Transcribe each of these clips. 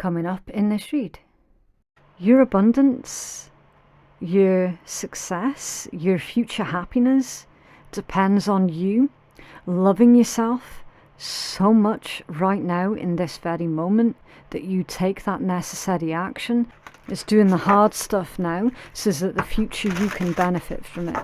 coming up in this read. Your abundance, your success, your future happiness depends on you loving yourself so much right now in this very moment that you take that necessary action. It's doing the hard stuff now so that the future you can benefit from it.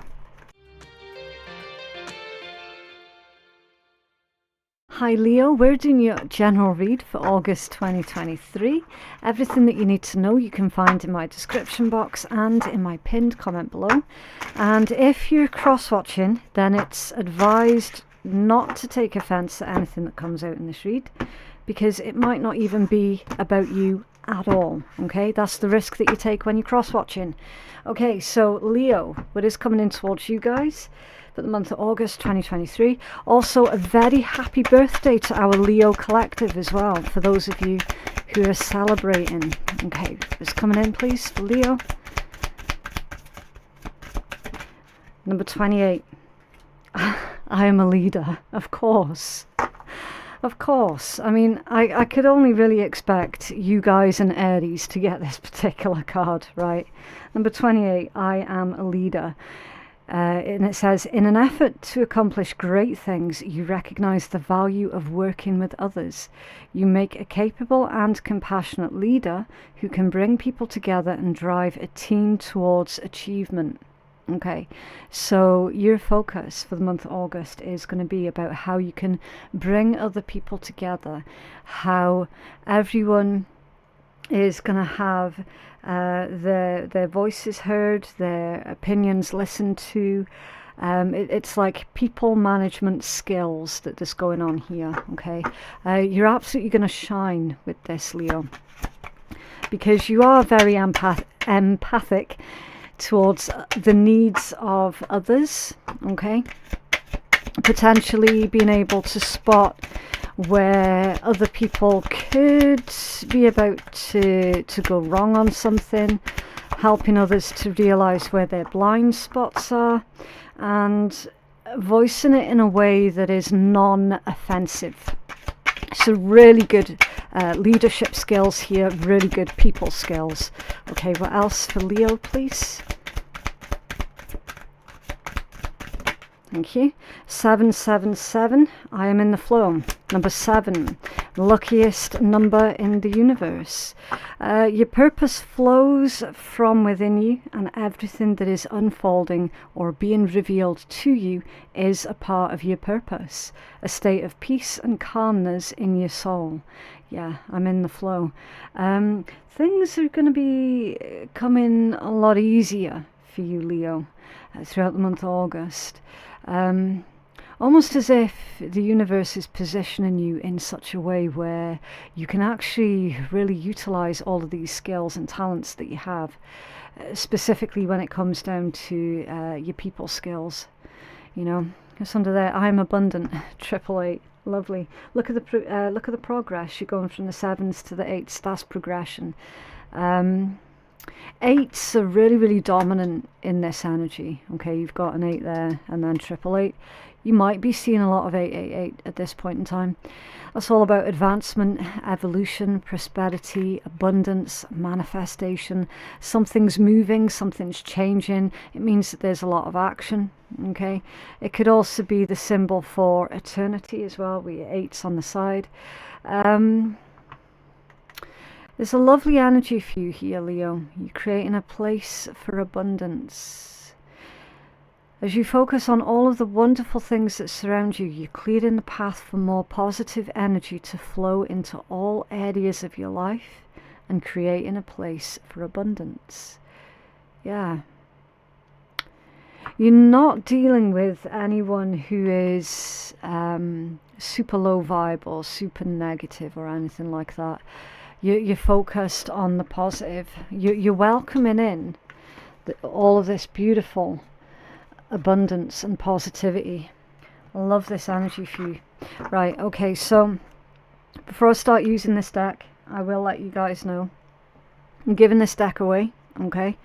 Hi Leo, we're doing your general read for August 2023. Everything that you need to know you can find in my description box and in my pinned comment below. And if you're cross-watching, then it's advised not to take offense at anything that comes out in this read, because it might not even be about you at all. Okay, that's the risk that you take when you're cross-watching. Okay, so Leo, what is coming in towards you guys for the month of August 2023. Also a very happy birthday to our Leo collective as well, for those of you who are celebrating. Okay, what's coming in please for Leo? Number 28. I am a leader, of course. Of course. I mean, I could only really expect you guys and Aries to get this particular card, right? Number 28, I am a leader. And it says, in an effort to accomplish great things, you recognize the value of working with others. You make a capable and compassionate leader who can bring people together and drive a team towards achievement. Okay, so your focus for the month of August is going to be about how you can bring other people together, how everyone is going to have their voices heard, their opinions listened to. It's like people management skills that's going on here. Okay, you're absolutely going to shine with this, Leo, because you are very empathic towards the needs of others. Okay, potentially being able to spot where other people could be about to go wrong on something, helping others to realize where their blind spots are, and voicing it in a way that is non-offensive. So really good leadership skills here, really good people skills. Okay, what else for Leo, please? Thank you. 777. I am in the flow. Number 7. Luckiest number in the universe. Your purpose flows from within you, and everything that is unfolding or being revealed to you is a part of your purpose. A state of peace and calmness in your soul. Yeah, I'm in the flow. Things are going to be coming a lot easier for you, Leo, throughout the month of August. Almost as if the universe is positioning you in such a way where you can actually really utilize all of these skills and talents that you have, specifically when it comes down to your people skills. You know, it's under there, I'm abundant, 888. Lovely. Look at the progress. You're going from the 7s to the 8s. That's progression. 8s are really dominant in this energy. Okay, you've got an 8 there, and then 888. You might be seeing a lot of 888 at this point in time. That's all about advancement, evolution, prosperity, abundance, manifestation. Something's moving, something's changing. It means that there's a lot of action. Okay, it could also be the symbol for eternity as well, with your 8s on the side. There's a lovely energy for you here, Leo. You're creating a place for abundance. As you focus on all of the wonderful things that surround you, you're clearing the path for more positive energy to flow into all areas of your life and creating a place for abundance. Yeah. You're not dealing with anyone who is super low vibe or super negative or anything like that. You're focused on the positive. You're welcoming in all of this beautiful abundance and positivity. I love this energy for you. Right, okay, so before I start using this deck, I will let you guys know I'm giving this deck away. Okay,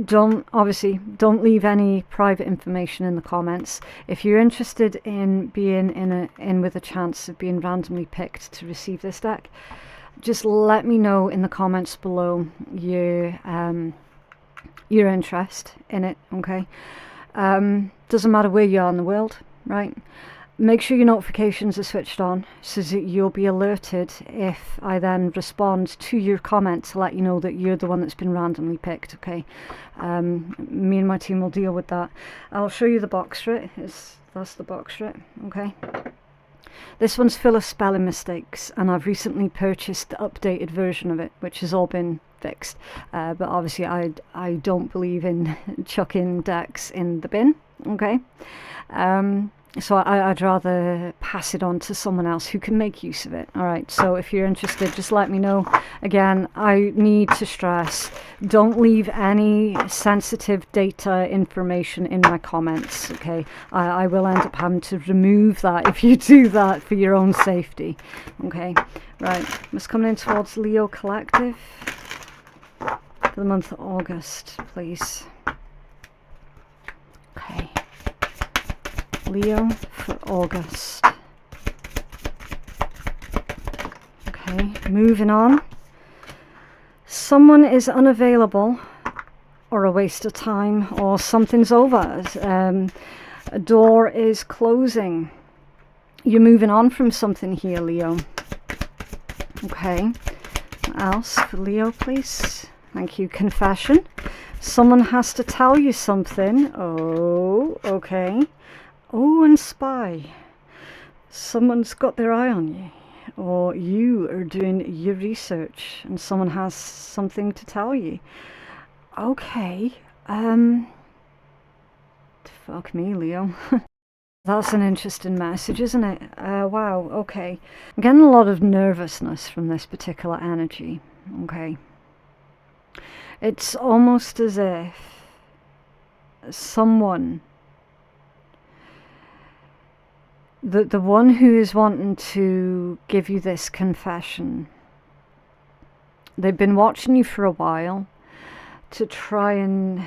don't leave any private information in the comments. If you're interested in being in with a chance of being randomly picked to receive this deck, just let me know in the comments below your interest in it, okay? Doesn't matter where you are in the world, right? Make sure your notifications are switched on so that you'll be alerted if I then respond to your comment to let you know that you're the one that's been randomly picked, okay? Me and my team will deal with that. I'll show you the box for it. That's the box for it, okay? This one's full of spelling mistakes, and I've recently purchased the updated version of it, which has all been fixed. But obviously I don't believe in chucking decks in the bin, okay? So I'd rather pass it on to someone else who can make use of it. All right, so if you're interested, just let me know. Again, I need to stress, don't leave any sensitive data information in my comments, okay? I will end up having to remove that if you do that for your own safety, okay? Right, what's coming in towards Leo Collective for the month of August, please. Okay. Leo for August. Okay, moving on. Someone is unavailable, or a waste of time, or something's over. A door is closing. You're moving on from something here, Leo. Okay, what else for Leo, please? Thank you. Confession. Someone has to tell you something. Oh, okay. Oh, and spy. Someone's got their eye on you, or you are doing your research and someone has something to tell you. Okay. Fuck me, Leo. That's an interesting message, isn't it? Wow, okay. I'm getting a lot of nervousness from this particular energy, okay. It's almost as if someone, the one who is wanting to give you this confession, they've been watching you for a while to try and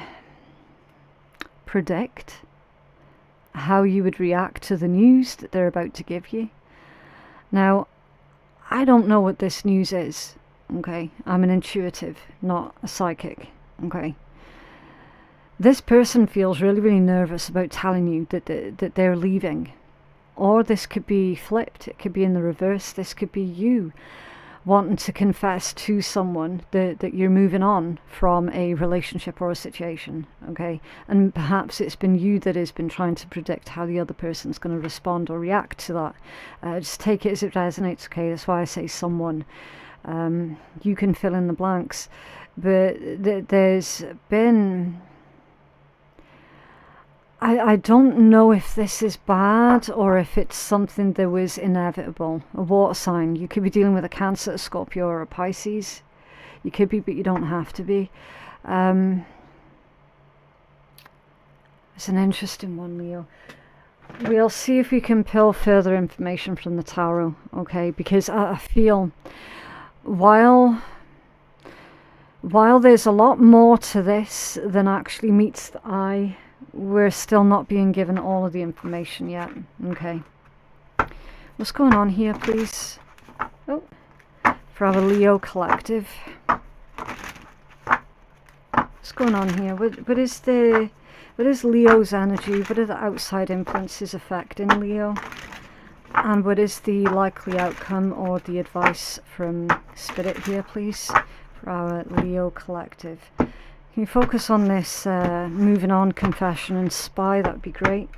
predict how you would react to the news that they're about to give you. Now, I don't know what this news is, okay? I'm an intuitive, not a psychic, okay? This person feels really, really nervous about telling you that they're leaving. Or this could be flipped, it could be in the reverse. This could be you wanting to confess to someone that you're moving on from a relationship or a situation, okay? And perhaps it's been you that has been trying to predict how the other person's going to respond or react to that. Just take it as it resonates, okay? That's why I say someone. You can fill in the blanks. But there's been... I don't know if this is bad or if it's something that was inevitable. A water sign. You could be dealing with a Cancer, a Scorpio, or a Pisces. You could be, but you don't have to be. It's an interesting one, Leo. We'll see if we can pull further information from the tarot, okay? Because I feel while there's a lot more to this than actually meets the eye, we're still not being given all of the information yet. Okay. What's going on here, please? Oh, for our Leo collective. What's going on here? What is Leo's energy? What are the outside influences affecting Leo? And what is the likely outcome or the advice from Spirit here, please, for our Leo collective? Can you focus on this moving on, confession and spy? That would be great.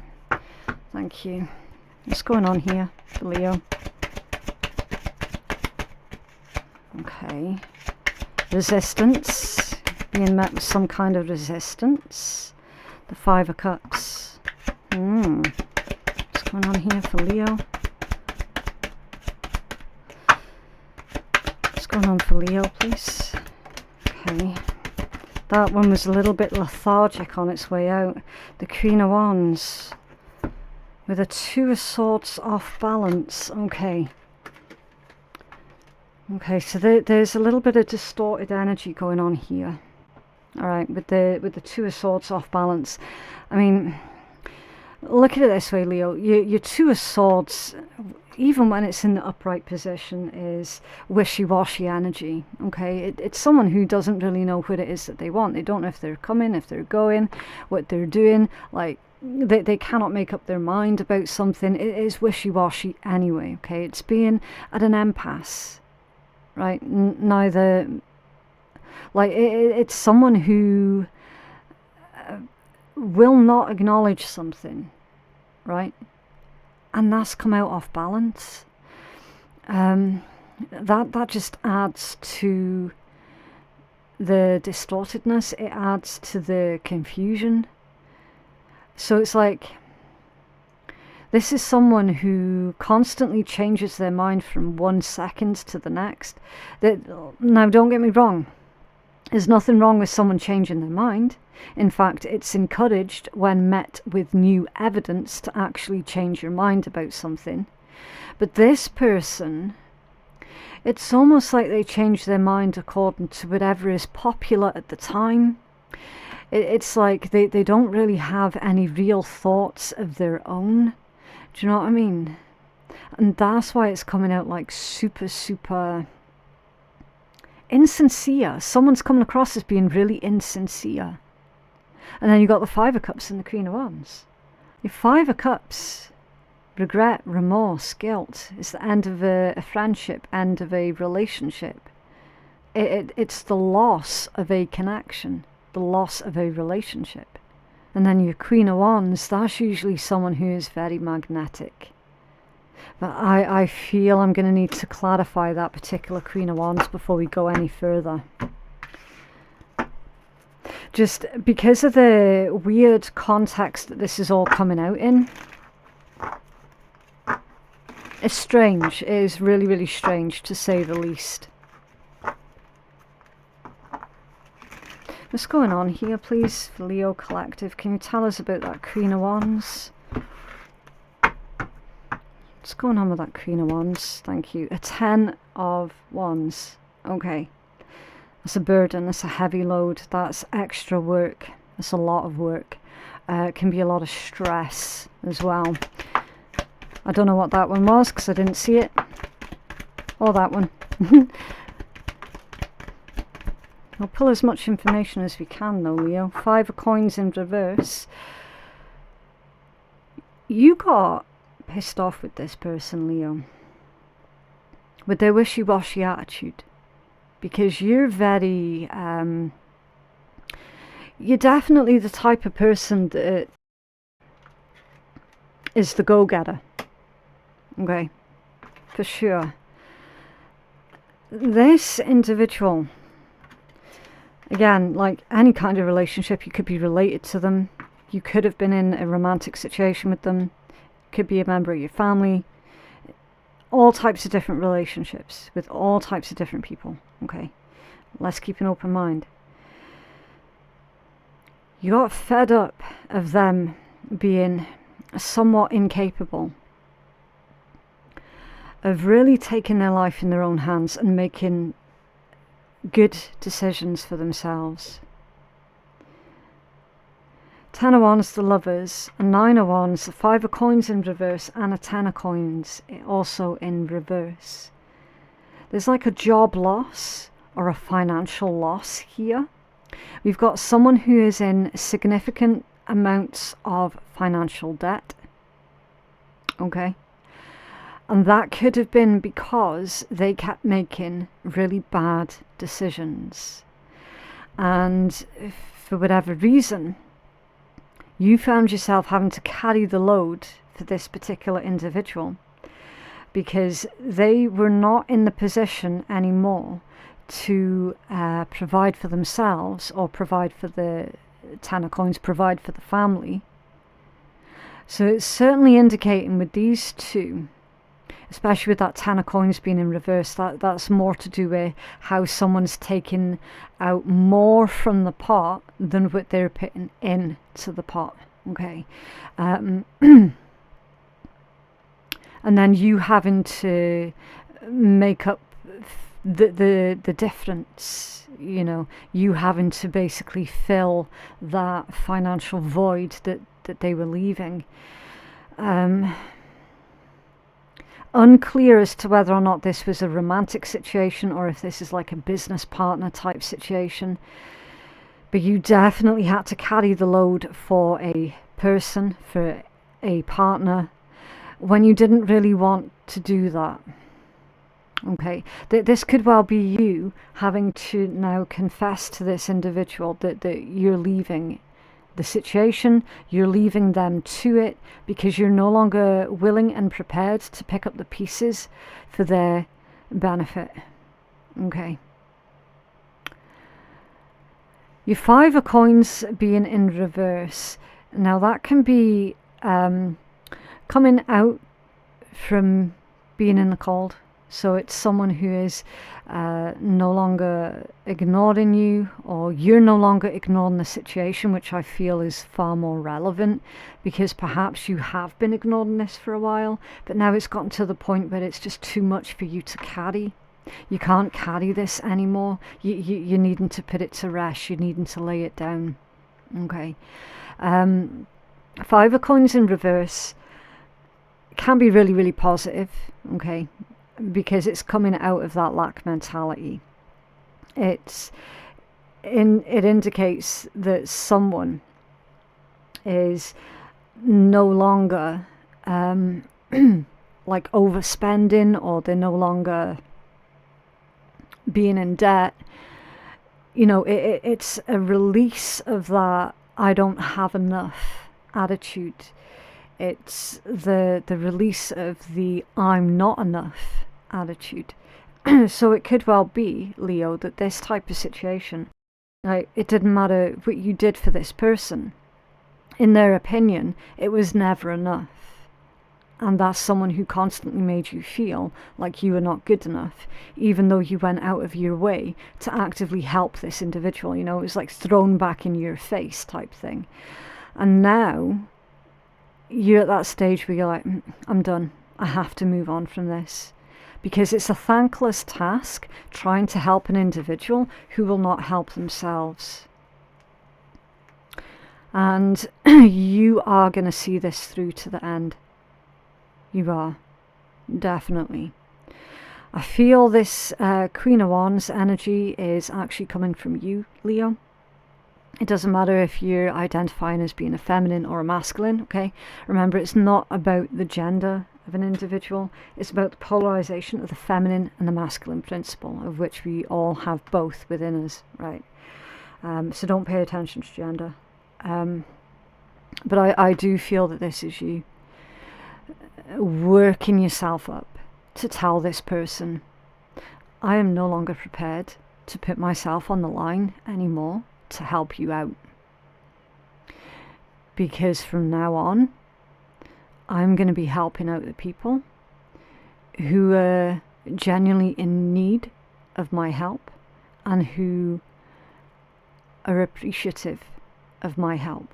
Thank you. What's going on here for Leo? Okay. Resistance. Being met with some kind of resistance. The Five of Cups. What's going on here for Leo? What's going on for Leo, please? Okay. That one was a little bit lethargic on its way out. The Queen of Wands with a Two of Swords off balance. Okay. Okay, so there's a little bit of distorted energy going on here. All right, with the Two of Swords off balance. I mean, look at it this way, Leo. Your Two of Swords, even when it's in the upright position, is wishy-washy energy. Okay, it's someone who doesn't really know what it is that they want. They don't know if they're coming, if they're going, what they're doing. Like, they cannot make up their mind about something. It is wishy-washy anyway. Okay, it's being at an impasse, right? Neither, like, it's someone who will not acknowledge something, right? And that's come out off balance. That just adds to the distortedness. It adds to the confusion. So it's like, this is someone who constantly changes their mind from 1 second to the next. Now, don't get me wrong. There's nothing wrong with someone changing their mind. In fact, it's encouraged when met with new evidence to actually change your mind about something. But this person, it's almost like they change their mind according to whatever is popular at the time. It's like they don't really have any real thoughts of their own. Do you know what I mean? And that's why it's coming out like super, super insincere. Someone's coming across as being really insincere. And then you got the Five of Cups and the Queen of Wands. Your Five of Cups, regret, remorse, guilt. It's the end of a friendship, end of a relationship. It's the loss of a connection, the loss of a relationship. And then your Queen of Wands, that's usually someone who is very magnetic. But I feel I'm going to need to clarify that particular Queen of Wands before we go any further. Just because of the weird context that this is all coming out in. It's strange. It is really, really strange, to say the least. What's going on here, please, for Leo Collective? Can you tell us about that Queen of Wands? What's going on with that Queen of Wands? Thank you. A 10 of Wands. Okay. That's a burden. That's a heavy load. That's extra work. That's a lot of work. It can be a lot of stress as well. I don't know what that one was because I didn't see it. Or that one. We'll pull as much information as we can though, Leo. 5 of Coins in reverse. You got pissed off with this person, Leo. With their wishy-washy attitude. Because you're very... you're definitely the type of person that is the go-getter. Okay. For sure. This individual... Again, like any kind of relationship, you could be related to them. You could have been in a romantic situation with them. Could be a member of your family. All types of different relationships with all types of different people. Okay, let's keep an open mind. You got fed up of them being somewhat incapable of really taking their life in their own hands and making good decisions for themselves. 10 of Wands, the Lovers, a 9 of Wands, the 5 of Coins in reverse, and a 10 of Coins also in reverse. There's like a job loss or a financial loss here. We've got someone who is in significant amounts of financial debt. Okay. And that could have been because they kept making really bad decisions. And for whatever reason, you found yourself having to carry the load for this particular individual because they were not in the position anymore to provide for themselves or provide for the 10 of Coins, provide for the family. So it's certainly indicating with these two, especially with that 10 of Coins being in reverse, that's more to do with how someone's taking out more from the pot than what they're putting into the pot. Okay. And then you having to make up the difference, you know, you having to basically fill that financial void that that they were leaving. Unclear as to whether or not this was a romantic situation or if this is like a business partner type situation. But you definitely had to carry the load for a person, for a partner, when you didn't really want to do that. Okay, this could well be you having to now confess to this individual that you're leaving the situation, you're leaving them to it, because you're no longer willing and prepared to pick up the pieces for their benefit. Okay. Your Five of Coins being in reverse. Now that can be coming out from being in the cold. So it's someone who is no longer ignoring you, or you're no longer ignoring the situation, which I feel is far more relevant, because perhaps you have been ignoring this for a while, but now it's gotten to the point where it's just too much for you to carry. You can't carry this anymore. You're needing to put it to rest. You're needing to lay it down. Okay. Five of Coins in reverse can be really, really positive. Okay. Because it's coming out of that lack mentality. It indicates that someone is no longer like overspending, or they're no longer being in debt. You know, it's a release of that I don't have enough attitude. It's the release of the I'm not enough attitude. So it could well be, Leo, that this type of situation, like, it didn't matter what you did for this person. In their opinion, it was never enough. And that's someone who constantly made you feel like you were not good enough, even though you went out of your way to actively help this individual. You know, it was like thrown back in your face type thing. And now you're at that stage where you're like, I'm done. I have to move on from this. Because it's a thankless task trying to help an individual who will not help themselves. And you are going to see this through to the end. You are. Definitely. I feel this Queen of Wands energy is actually coming from you, Leo. It doesn't matter if you're identifying as being a feminine or a masculine, okay? Remember, it's not about the gender of an individual. It's about the polarization of the feminine and the masculine principle, of which we all have both within us, right? So don't pay attention to gender. But I do feel that this is you working yourself up to tell this person, I am no longer prepared to put myself on the line anymore to help you out, because from now on I'm going to be helping out the people who are genuinely in need of my help and who are appreciative of my help.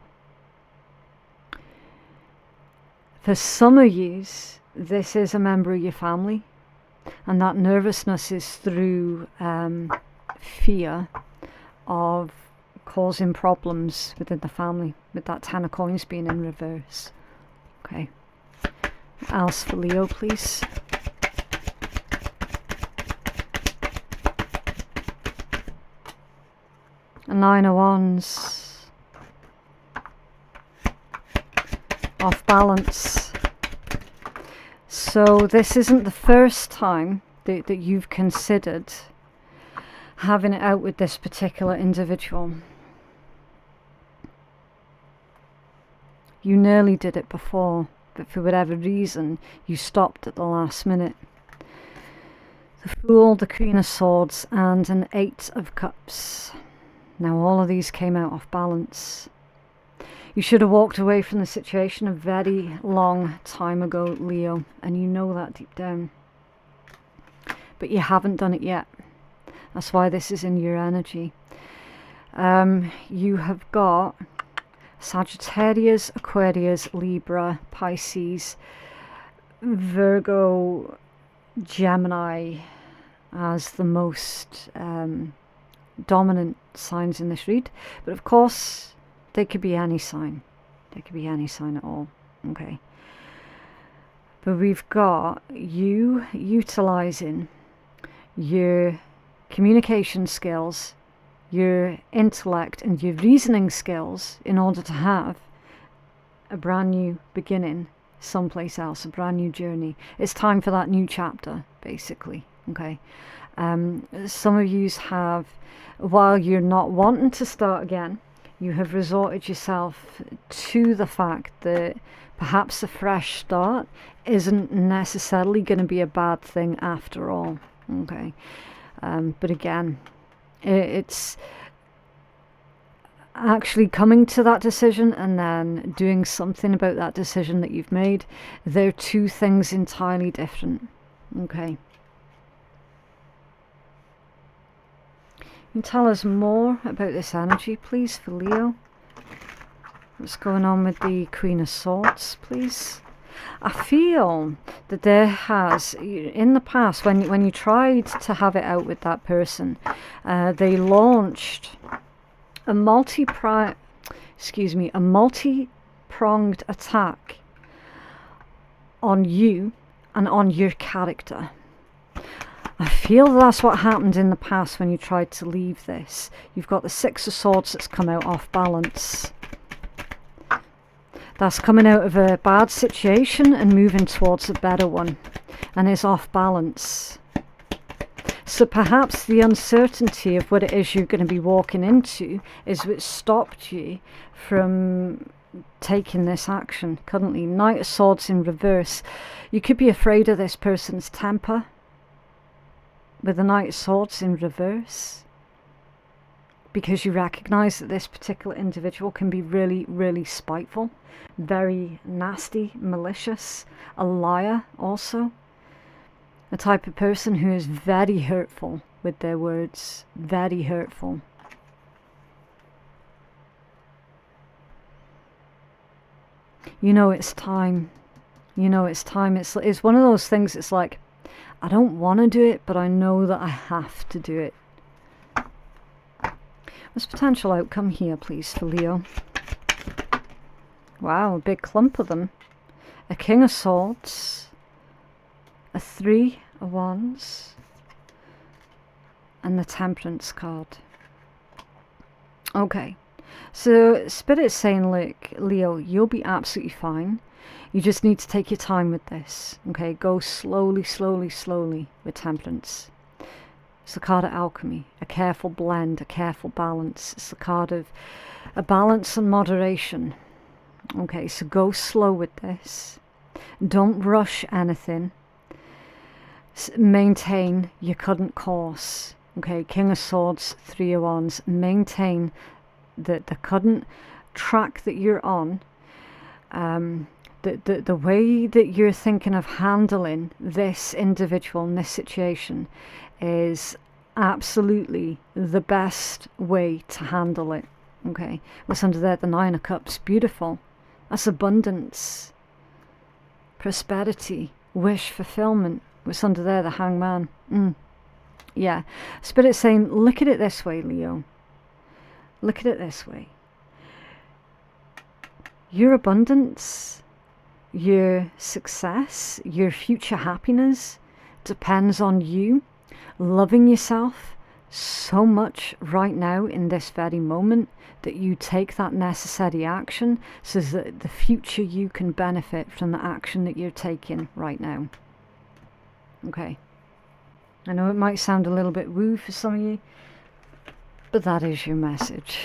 For some of you, this is a member of your family, and that nervousness is through fear of causing problems within the family, with that Ten of Coins being in reverse. Okay. Else for Leo, please. A Nine of Wands. Off balance. So this isn't the first time that you've considered having it out with this particular individual. You nearly did it before, but for whatever reason, you stopped at the last minute. The Fool, the Queen of Swords, and an Eight of Cups. Now all of these came out off balance. You should have walked away from the situation a very long time ago, Leo, and you know that deep down. But you haven't done it yet. That's why this is in your energy. You have got Sagittarius, Aquarius, Libra, Pisces, Virgo, Gemini as the most dominant signs in this read. But of course, they could be any sign. It could be any sign at all. Okay. But we've got you utilizing your communication skills, your intellect and your reasoning skills in order to have a brand new beginning someplace else, a brand new journey. It's time for that new chapter, basically. Okay. Some of you have, while you're not wanting to start again, you have resorted yourself to the fact that perhaps a fresh start isn't necessarily going to be a bad thing after all. Okay. But again, it's actually coming to that decision and then doing something about that decision that you've made. They're two things entirely different. Okay. Can you tell us more about this energy, please, for Leo? What's going on with the Queen of Swords, please? I feel that there has, in the past, when you tried to have it out with that person, they launched a multi-pronged attack on you and on your character. I feel that's what happened in the past when you tried to leave this. You've got the Six of Swords that's come out off balance. That's coming out of a bad situation and moving towards a better one, and is off balance. So perhaps the uncertainty of what it is you're going to be walking into is what stopped you from taking this action. Currently, Knight of Swords in reverse. You could be afraid of this person's temper with the Knight of Swords in reverse, because you recognize that this particular individual can be really, really spiteful, very nasty, malicious, a liar also. A type of person who is very hurtful with their words, very hurtful. You know it's time. You know it's time. It's one of those things, it's like, I don't want to do it, but I know that I have to do it. What's potential outcome here, please, for Leo? Wow, a big clump of them. A King of Swords, a Three of Wands, and the Temperance card. Okay, so Spirit's saying, look, Leo, you'll be absolutely fine. You just need to take your time with this. Okay, go slowly, slowly, slowly with Temperance. It's the card of alchemy, a careful blend, a careful balance. It's the card of a balance and moderation. Okay, so go slow with this. Don't rush anything. Maintain your current course. Okay, King of Swords, Three of Wands. Maintain the current track that you're on. The way that you're thinking of handling this individual in this situation is absolutely the best way to handle it. Okay, what's under there? The Nine of Cups. Beautiful. That's abundance, prosperity, wish fulfillment. What's under there? The Hangman. Yeah. Spirit's saying, look at it this way, Leo. Look at it this way. Your abundance, your success, your future happiness depends on you loving yourself so much right now in this very moment that you take that necessary action so that the future you can benefit from the action that you're taking right now. Okay. I know it might sound a little bit woo for some of you, but that is your message.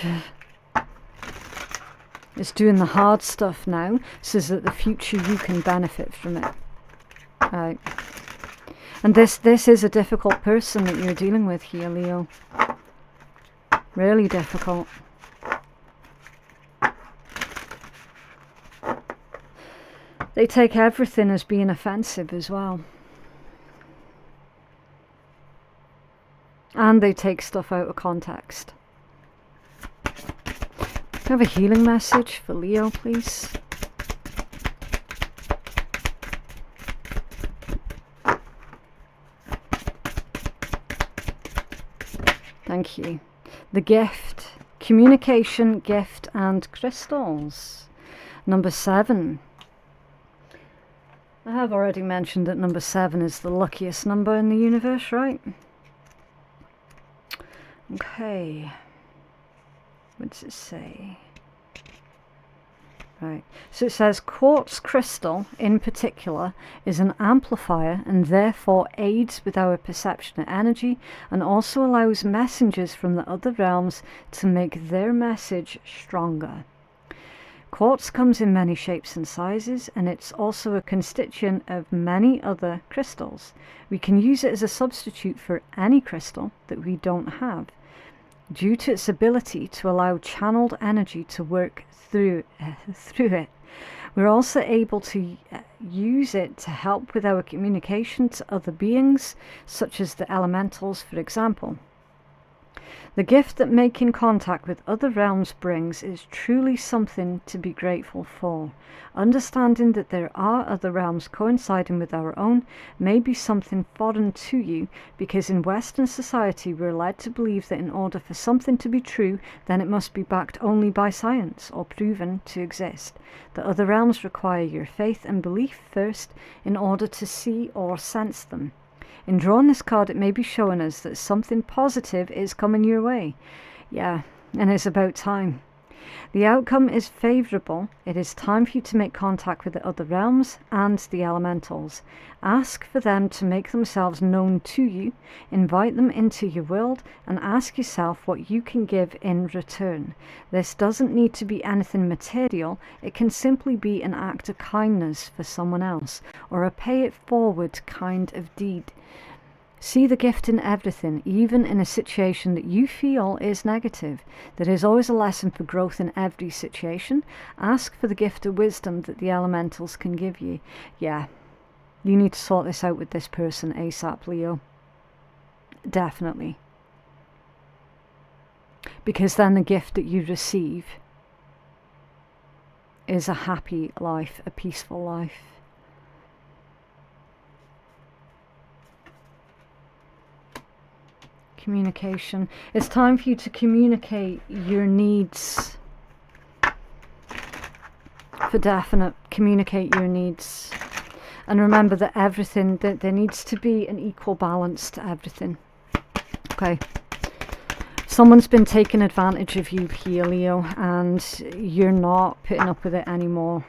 It's doing the hard stuff now so that the future you can benefit from it. Right. And this is a difficult person that you're dealing with here, Leo. Really difficult. They take everything as being offensive as well. And they take stuff out of context. Can I have a healing message for Leo, please? Thank you. The gift, communication, gift, and crystals. Number 7. I have already mentioned that number 7 is the luckiest number in the universe, right? Okay. What does it say? Right. So it says quartz crystal in particular is an amplifier and therefore aids with our perception of energy and also allows messengers from the other realms to make their message stronger. Quartz comes in many shapes and sizes, and it's also a constituent of many other crystals. We can use it as a substitute for any crystal that we don't have, due to its ability to allow channeled energy to work through it. We're also able to use it to help with our communication to other beings, such as the elementals, for example. The gift that making contact with other realms brings is truly something to be grateful for. Understanding that there are other realms coinciding with our own may be something foreign to you, because in Western society we're led to believe that in order for something to be true, then it must be backed only by science or proven to exist. The other realms require your faith and belief first in order to see or sense them. In drawing this card, it may be showing us that something positive is coming your way. Yeah, and it's about time. The outcome is favourable. It is time for you to make contact with the other realms and the elementals. Ask for them to make themselves known to you, invite them into your world, and ask yourself what you can give in return. This doesn't need to be anything material. It can simply be an act of kindness for someone else, or a pay it forward kind of deed. See the gift in everything, even in a situation that you feel is negative. There is always a lesson for growth in every situation. Ask for the gift of wisdom that the elementals can give you. Yeah, you need to sort this out with this person ASAP, Leo. Definitely. Because then the gift that you receive is a happy life, a peaceful life. Communication. It's time for you to communicate your needs. For definite, communicate your needs. And remember that everything, that there needs to be an equal balance to everything. Okay. Someone's been taking advantage of you here, Leo, and you're not putting up with it anymore.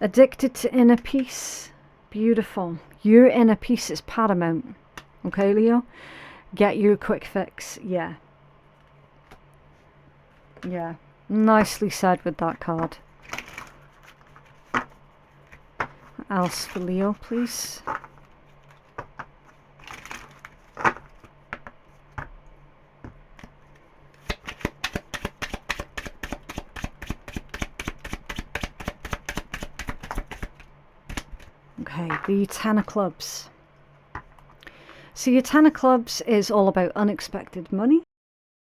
Addicted to inner peace. Beautiful. Your inner peace is paramount. Okay, Leo? Get your quick fix. Yeah. Yeah. Nicely said with that card. What else for Leo, please? Okay, the Ten of Clubs. So your Ten of Clubs is all about unexpected money,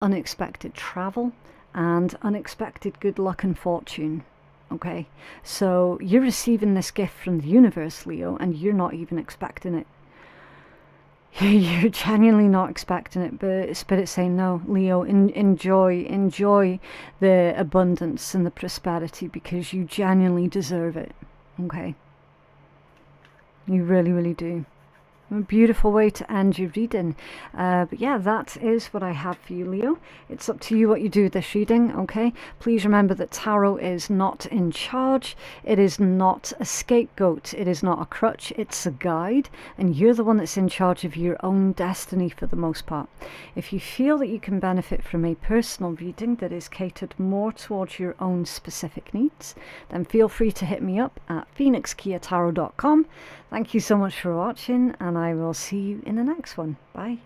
unexpected travel, and unexpected good luck and fortune. Okay, so you're receiving this gift from the universe, Leo, and you're not even expecting it. You're genuinely not expecting it, but Spirit's saying, no, Leo, enjoy the abundance and the prosperity, because you genuinely deserve it. Okay, you really, really do. A beautiful way to end your reading. But yeah, that is what I have for you, Leo. It's up to you what you do with this reading, okay? Please remember that tarot is not in charge. It is not a scapegoat. It is not a crutch. It's a guide, and you're the one that's in charge of your own destiny for the most part. If you feel that you can benefit from a personal reading that is catered more towards your own specific needs, then feel free to hit me up at phoenixkeiatarot.com. Thank you so much for watching, and I will see you in the next one. Bye.